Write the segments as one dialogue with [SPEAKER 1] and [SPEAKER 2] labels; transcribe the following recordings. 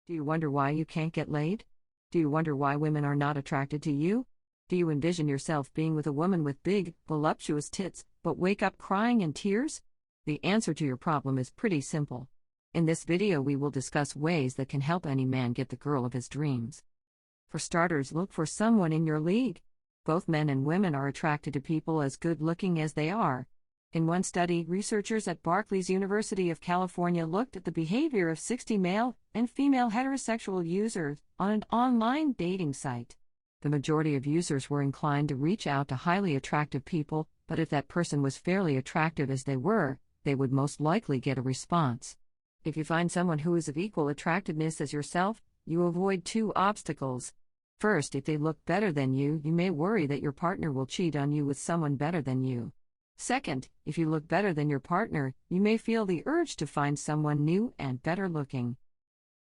[SPEAKER 1] Do you wonder why you can't get laid? Do you wonder why women are not attracted to you? Do you envision yourself being with a woman with big, voluptuous tits, but wake up crying in tears? The answer to your problem is pretty simple. In this video, we will discuss ways that can help any man get the girl of his dreams. For starters, look for someone in your league. Both men and women are attracted to people as good-looking as they are. In one study, researchers at Berkeley's University of California looked at the behavior of 60 male and female heterosexual users on an online dating site. The majority of users were inclined to reach out to highly attractive people, but if that person was fairly attractive as they were, they would most likely get a response. If you find someone who is of equal attractiveness as yourself, you avoid two obstacles. First, if they look better than you, you may worry that your partner will cheat on you with someone better than you. Second, if you look better than your partner, you may feel the urge to find someone new and better looking.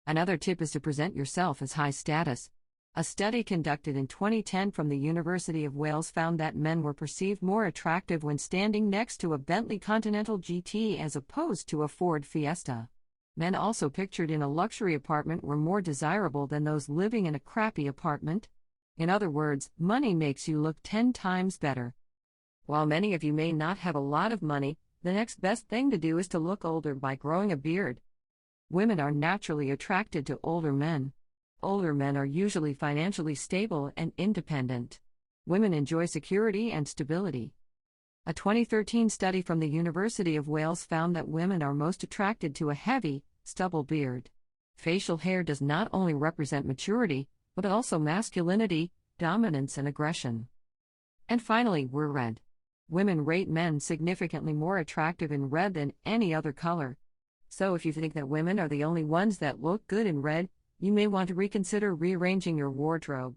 [SPEAKER 1] Another tip is to present yourself as high status. A study conducted in 2010 from the University of Wales found that men were perceived more attractive when standing next to a Bentley Continental GT as opposed to a Ford Fiesta. Men also pictured in a luxury apartment were more desirable than those living in a crappy apartment. In other words, money makes you look 10 times better. While many of you may not have a lot of money, the next best thing to do is to look older by growing a beard. Women are naturally attracted to older men. Older men are usually financially stable and independent. Women enjoy security and stability. A 2013 study from the University of Wales found that women are most attracted to a heavy, stubble beard. Facial hair does not only represent maturity, but also masculinity, dominance, and aggression. And finally, we're red. Women rate men significantly more attractive in red than any other color. So if you think that women are the only ones that look good in red, you may want to reconsider rearranging your wardrobe.